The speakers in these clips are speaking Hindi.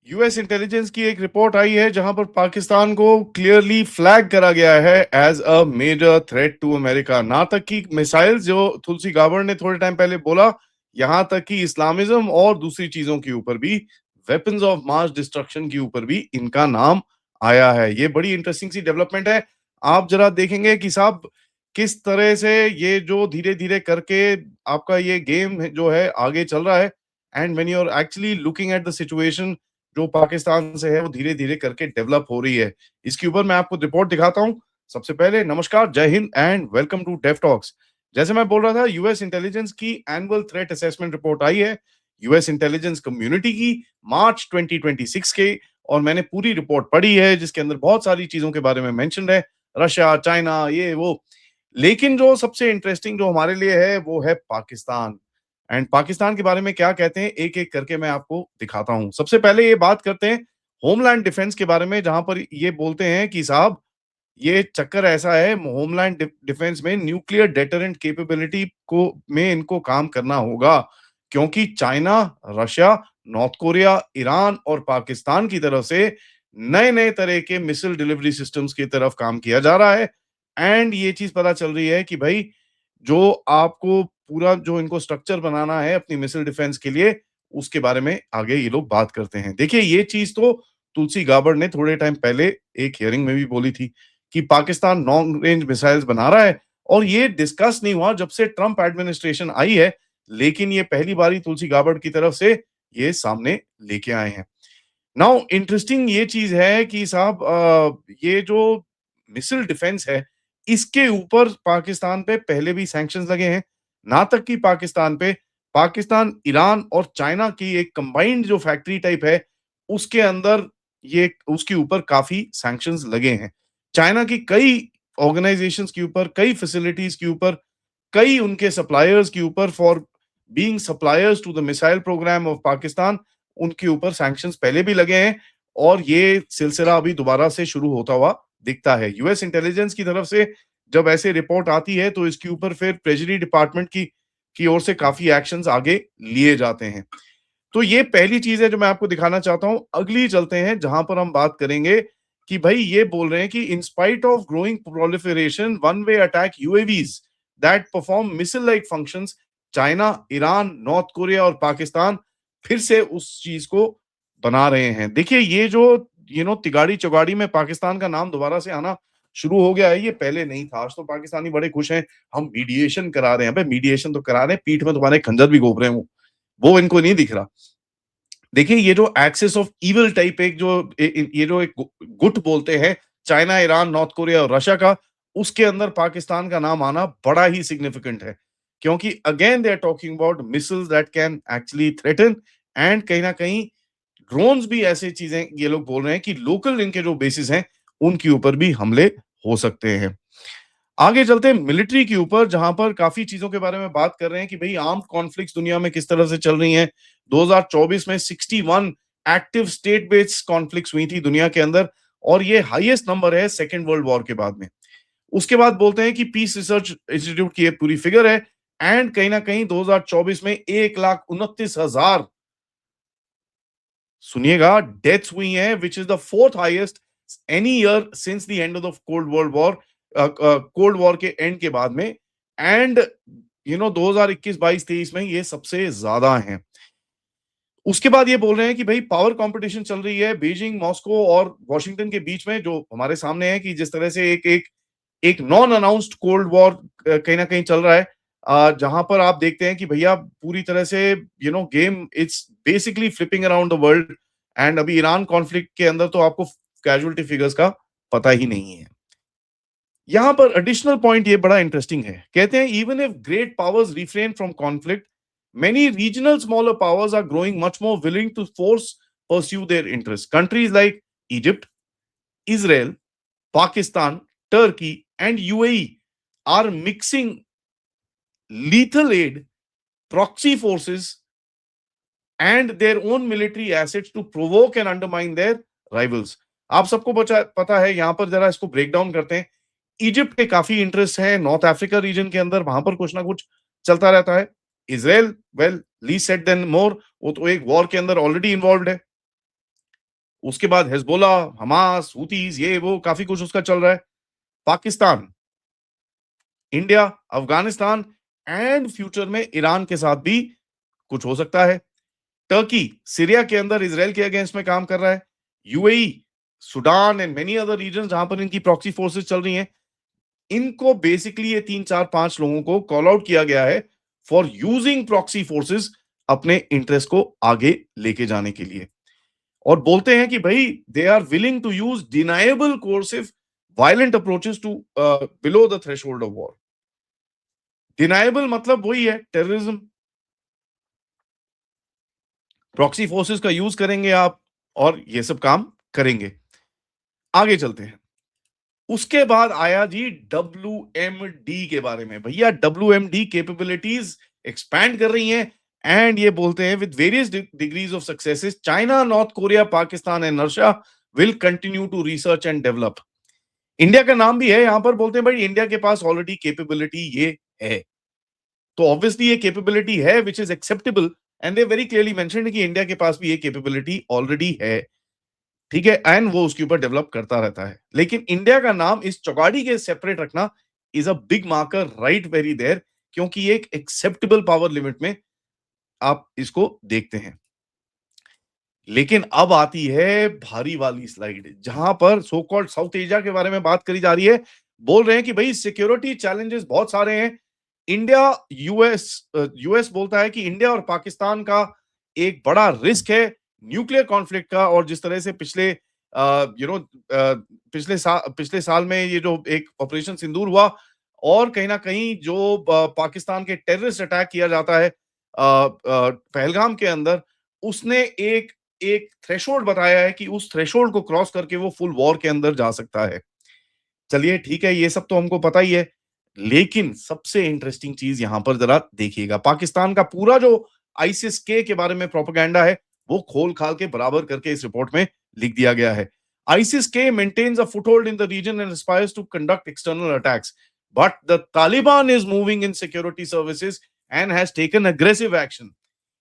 यूएस इंटेलिजेंस की एक रिपोर्ट आई है जहां पर पाकिस्तान को क्लियरली फ्लैग करा गया है as a major threat to America. ना तक कि मिसाइल्स जो तुलसी गाबड़ ने थोड़े टाइम पहले बोला, यहां तक कि इस्लामिज्म और दूसरी चीजों के ऊपर भी, वेपन्स ऑफ मास डिस्ट्रक्शन के ऊपर भी इनका नाम आया है। ये बड़ी इंटरेस्टिंग सी डेवलपमेंट है। आप जरा देखेंगे कि साहब किस तरह से ये जो धीरे धीरे करके आपका ये गेम जो है आगे चल रहा है। And when you are actually looking at the situation जो पाकिस्तान से है वो धीरे-धीरे करके डेवलप हो रही है। इसके ऊपर मैं आपको रिपोर्ट दिखाता हूँ। सबसे पहले नमस्कार, जय हिंद and welcome to Dev talks. जैसे मैं बोल रहा था, यूएस इंटेलिजेंस की एनुअल थ्रेट असेसमेंट रिपोर्ट आई है, यूएस इंटेलिजेंस कम्युनिटी की, मार्च 2026 के। और मैंने पूरी रिपोर्ट पढ़ी है जिसके अंदर बहुत सारी चीज़ों के बारे में मेंशन्ड है, रशिया, चाइना, ये वो। लेकिन जो सबसे इंटरेस्टिंग जो हमारे लिए है वो है पाकिस्तान। एंड पाकिस्तान के बारे में क्या कहते हैं, एक-एक करके मैं आपको दिखाता हूँ। सबसे पहले ये बात करते हैं होमलैंड डिफेंस के बारे में, जहाँ पर ये बोलते हैं कि साहब ये चक्कर ऐसा है, होमलैंड डिफेंस में न्यूक्लियर डेटरेंट कैपेबिलिटी को में इनको काम करना होगा, क्योंकि China, Russia, north Korea, Iran और पाकिस्तान की तरफ से नए-नए तरह के मिसाइल डिलीवरी सिस्टम्स की तरफ काम किया जा रहा है। एंड ये चीज़ पता चल रही है कि भाई जो आपको पूरा जो इनको स्ट्रक्चर बनाना है अपनी मिसाइल डिफेंस के लिए, उसके बारे में आगे ये लोग बात करते हैं। देखिए, ये चीज़ तो तुलसी गाबड़ ने थोड़े टाइम पहले एक हियरिंग में भी बोली थी कि पाकिस्तान लॉन्ग रेंज मिसाइल्स बना रहा है। और ये डिस्कस नहीं हुआ जब से ट्रंप एडमिनिस्ट्रेशन आई है, लेकिन ये पहली बारी तुलसी गाबड़ की तरफ से ये सामने लेके आए हैं। नाउ इंटरेस्टिंग ये चीज़ है कि साहब ये जो मिसाइल डिफेंस है, इसके ऊपर पाकिस्तान पे पहले भी सैंक्शंस लगे हैं। ना तक कि पाकिस्तान पे, पाकिस्तान, ईरान और चाइना की एक कंबाइंड जो फैक्ट्री टाइप है, उसके अंदर ये उसके ऊपर काफ़ी सैंक्शंस लगे हैं। चाइना की कई ऑर्गनाइज़ेशंस के ऊपर, कई फैसिलिटीज़ के ऊपर, कई उनके सप्लायर्स के ऊपर for being suppliers to the missile program of Pakistan, उनके ऊपर सैंक्शंस पहले भी लगे हैं। और ये सिलसिला अभी दोबारा से शुरू होता हुआ दिखता है। यूएस इंटेलिजेंस की तरफ से जब ऐसे रिपोर्ट आती है तो इसके ऊपर फिर ट्रेजरी डिपार्टमेंट की ओर से काफ़ी एक्शंस आगे लिए जाते हैं। तो ये पहली चीज़ है जो मैं आपको दिखाना चाहता हूँ। अगली चलते हैं जहाँ पर हम बात करेंगे कि भाई ये बोल रहे हैं कि in spite of growing proliferation one way attack UAVs that perform missile like functions, China, Iran, north Korea और पाकिस्तान फिर से उस चीज को बना रहे हैं। देखिए, ये जो तिगाड़ी चौगाड़ी में पाकिस्तान का नाम दोबारा से आना शुरू हो गया है, ये पहले नहीं था। आज तो पाकिस्तानी बड़े खुश हैं, हम मीडिएशन करा रहे हैं। भाई मीडिएशन तो करा रहे हैं, पीठ में तुम्हारे खंजर भी घोप रहे हैं वो इनको नहीं दिख रहा। देखिए, ये जो एक्सिस ऑफ इविल टाइप एक जो ये जो एक गुट बोलते हैं, चाइना, ईरान, नॉर्थ कोरिया और रशिया का, उसके अंदर पाकिस्तान का नाम आना बड़ा ही सिग्निफिकेंट है। क्योंकि again they are talking about missiles that can actually threaten. And कहीं ना कहीं ड्रोन्स भी ऐसी चीजें ये लोग बोल रहे हैं कि लोकल इनके जो बेसिस हैं उनके ऊपर भी हमले हो सकते हैं। आगे चलते हैं मिलिट्री के ऊपर, जहां पर काफी चीजों के बारे में बात कर रहे हैं कि भाई आर्म्ड कॉन्फ्लिक्ट्स दुनिया में किस तरह से चल रही हैं। 2024 में 61 एक्टिव स्टेट बेस्ड कॉन्फ्लिक्ट्स हुई थी दुनिया के अंदर, और ये हाईएस्ट नंबर है सेकेंड वर्ल्ड वॉर के बाद में। उसके बाद बोलते हैं कि पीस रिसर्च इंस्टीट्यूट की ये पूरी फिगर है। एंड कहीं ना कहीं 2024 में 1,29,000, सुनिएगा, डेथ्स हुई हैं, which is the fourth highest any year since the end of the cold world war, cold war के एंड के बाद में। एंड 2021, 22, 23 में ये सबसे ज्यादा हैं। उसके बाद ये बोल रहे हैं कि भाई पावर कंपटीशन चल रही है बीजिंग, मॉस्को और वॉशिंगटन के बीच में, जो हमारे सामने है कि जिस तरह से एक एक एक नॉन अनाउंस्ड कोल्ड वॉर कहीं ना कहीं चल रहा है। जहां पर आप देखते हैं कि भैया पूरी तरह से game it's basically flipping around the world. And अभी ईरान कॉन्फ्लिक्ट के अंदर तो आपको कैजुअलिटी फिगर्स का पता ही नहीं है। यहां पर एडिशनल पॉइंट ये बड़ा इंटरेस्टिंग है। कहते हैं even if great powers refrain from conflict, many regional smaller powers are growing much more willing to pursue their interests. Countries like Egypt, Israel, Pakistan, Turkey, and UAE are mixing lethal aid, proxy forces, and their own military assets to provoke and undermine their rivals. आप सबको पता है, यहां पर जरा इसको ब्रेक डाउन करते हैं। इजिप्ट के काफी इंटरेस्ट है नॉर्थ अफ्रीका रीजन के अंदर, वहां पर कुछ ना कुछ चलता रहता है। इसराइल, वेल, ली सेड देन मोर, वो तो एक वॉर के अंदर ऑलरेडी इन्वॉल्व है। उसके बाद हिजबुल्लाह, हमास, हूतीज, ये वो काफी कुछ उसका चल रहा है। Pakistan, India, Afghanistan and future में ईरान के साथ भी कुछ हो सकता है। टर्की सीरिया के अंदर इसराइल के अगेंस्ट में काम कर रहा है। UAE, Sudan and many other region जहां पर इनकी प्रॉक्सी फोर्सेस चल रही हैं, इनको बेसिकली ये 3 4 5 लोगों को कॉल आउट किया गया है फॉर यूजिंग प्रॉक्सी फोर्सेस अपने इंटरेस्ट को आगे लेके जाने के लिए। और बोलते हैं कि भाई they are willing to use deniable coercive violent approaches to below the threshold of war. Deniable मतलब वही है टेररिज्म। प्रॉक्सी फोर्सेस का यूज करेंगे आप और ये सब काम करेंगे। आगे चलते हैं। उसके बाद आया जी WMD के बारे में। भैया WMD कैपेबिलिटीज एक्सपैंड कर रही हैं एंड ये बोलते हैं with various degrees of successes China, North Korea, Pakistan and Russia will continue to research and develop. India का नाम भी है यहां पर। बोलते हैं भाई इंडिया के पास ऑलरेडी कैपेबिलिटी ये है, तो ऑब्वियसली ये कैपेबिलिटी है which is acceptable and they very clearly mentioned कि इंडिया के पास भी ये कैपेबिलिटी ऑलरेडी है। ठीक है, एंड वो उसके ऊपर डेवलप करता रहता है। लेकिन इंडिया का नाम इस चौगाड़ी के सेपरेट रखना is a big marker right very there, क्योंकि ये एक एक्सेप्टेबल पावर लिमिट में आप इसको देखते हैं। लेकिन अब आती है भारी वाली स्लाइड जहां पर सो कॉल्ड साउथ एशिया के बारे में बात करी जा रही है। बोल रहे हैं कि भाई सिक्योरिटी चैलेंजेस बहुत सारे हैं। इंडिया, यूएस बोलता है कि इंडिया और पाकिस्तान का एक बड़ा रिस्क है न्यूक्लियर कॉन्फ्लिक्ट का। और जिस तरह से पिछले साल में ये जो एक ऑपरेशन सिंदूर हुआ और कहीं ना कहीं जो पाकिस्तान के टेररिस्ट अटैक किया जाता है पहलगाम के अंदर, उसने एक एक थ्रेशोल्ड बताया है कि उस थ्रेशोल्ड को क्रॉस करके वो फुल वॉर के अंदर जा सकता है। चलिए ठीक है, ये सब तो हमको पता ही है। लेकिन सबसे इंटरेस्टिंग चीज यहां पर जरा देखिएगा। पाकिस्तान का पूरा जो आईसिस के बारे में प्रोपेगेंडा है वो खोल खाल के बराबर करके इस रिपोर्ट में लिख दिया गया है। ISIS K maintains a foothold in the region and aspires to conduct external attacks, but the Taliban is moving in security services and has taken aggressive action.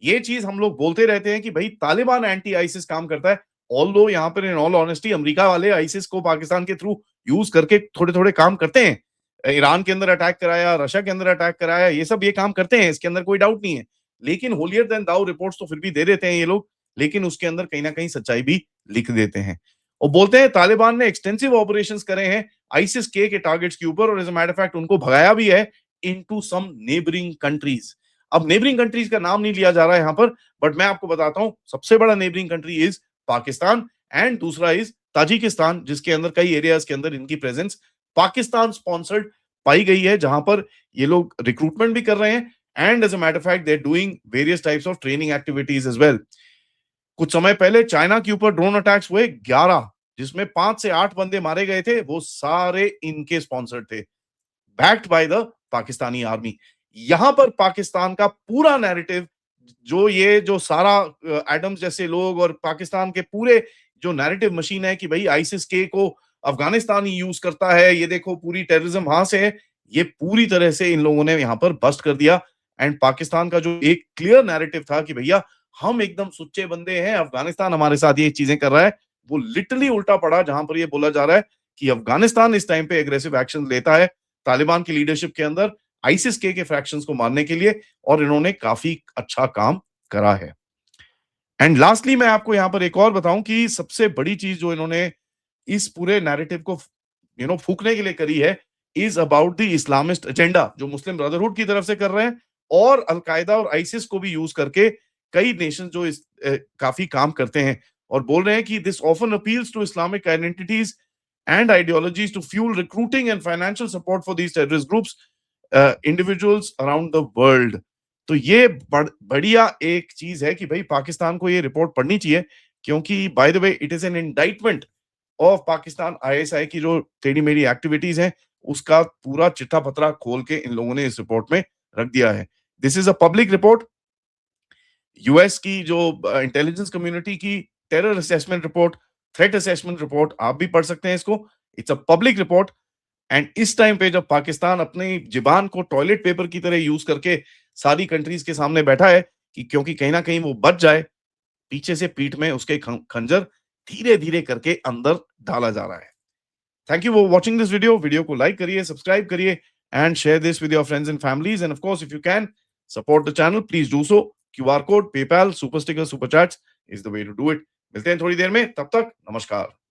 ये चीज हम लोग बोलते रहते हैं कि भाई तालिबान एंटी आईसिस काम करता है। ऑल्दो यहाँ पर इन ऑल ऑनेस्टी अमेरिका वाले आईसिस को पाकिस्तान के थ्रू यूज करके थोड़े थोड़े काम करते हैं। ईरान के अंदर अटैक कराया, रशिया के अंदर अटैक कराया, ये सब ये काम करते हैं, इसके अंदर कोई डाउट नहीं है। लेकिन होलियर देन दाऊ रिपोर्ट्स तो फिर भी दे देते हैं ये लोग, लेकिन उसके अंदर कहीं ना कहीं सच्चाई भी लिख देते हैं। और बोलते हैं तालिबान ने एक्सटेंसिव ऑपरेशंस करे हैं आईसिस के टारगेट्स के ऊपर, और as a matter of fact उनको भगाया भी है इनटू सम नेबरिंग कंट्रीज। अब नेबरिंग कंट्रीज का नाम नहीं लिया जा रहा है यहां पर, बट मैं आपको बताता हूं सबसे बड़ा neighbouring country is Pakistan and दूसरा इज ताजिकिस्तान, जिसके अंदर कई एरियाज के अंदर इनकी प्रेजेंस पाकिस्तान स्पॉन्सर्ड पाई गई है, जहां पर ये लोग रिक्रूटमेंट भी कर रहे हैं and as a matter of fact they are doing various types of training activities as well. कुछ समय पहले चाइना के ऊपर ड्रोन अटैक्स हुए 11, जिसमें 5 से 8 बंदे मारे गए थे, वो सारे इनके स्पॉन्सर्ड थे, backed by the Pakistani army. यहां पर पाकिस्तान का पूरा नैरेटिव, जो सारा एडम्स जैसे लोग और पाकिस्तान के पूरे जो नैरेटिव मशीन है कि भाई आईसिस के को अफगानिस्तान ही यूज करता है, ये देखो पूरी टेररिज्म वहां से है, ये पूरी तरह से इन लोगों ने यहां पर बस्ट कर दिया। एंड पाकिस्तान का जो एक क्लियर नैरेटिव था कि भैया हम एकदम सुच्चे बंदे हैं, अफगानिस्तान हमारे साथ ये चीजें कर रहा है, वो लिटरली उल्टा पड़ा। जहां पर ये बोला जा रहा है कि अफगानिस्तान इस टाइम पे एग्रेसिव एक्शन लेता है तालिबान की लीडरशिप के अंदर आईसिस के फ्रैक्शंस को मारने के लिए, और इन्होंने काफी अच्छा काम करा है। एंड लास्टली मैं आपको यहां पर एक और बताऊं कि सबसे बड़ी चीज जो इन्होंने इस पूरे नैरेटिव को फूकने के लिए करी है is about the Islamist agenda, जो मुस्लिम ब्रदरहुड की तरफ से कर रहे हैं और अलकायदा और आईसिस को भी यूज करके कई नेशन जो काफी काम करते हैं, और बोल रहे हैं कि this often appeals to Islamic identities and ideologies to fuel recruiting and financial support for these terrorist groups, individuals around the world। तो ये बढ़िया एक चीज है कि भाई पाकिस्तान को ये रिपोर्ट पढ़नी चाहिए, क्योंकि by the way it is an indictment of Pakistan ISI की जो टेढ़ी मेढ़ी एक्टिविटीज हैं, उसका पूरा चिट्ठा पत्रा खोल के इन लोगों ने इस रिपोर्ट में रख दिया है। This is a public report. US की जो इंटेलिजेंस कम्युनिटी की terror assessment report, threat assessment report, आप भी पढ़ सकते हैं इसको। It's a public report. And इस टाइम पे जब पाकिस्तान अपनी जुबान को टॉयलेट पेपर की तरह यूज करके सारी कंट्रीज के सामने बैठा है कि क्योंकि कहीं ना कहीं वो बच जाए, पीछे से पीठ में उसके खंजर धीरे-धीरे करके अंदर डाला जा रहा है। Thank you for watching this video. Video को लाइक करिए, सब्सक्राइब करिए and share this with your friends and families. And of course, if you can support the channel, please do so. QR code, PayPal, Super Sticker, Super Chats is the way to do it. मिलते हैं थोड़ी देर में, तब तक नमस्कार।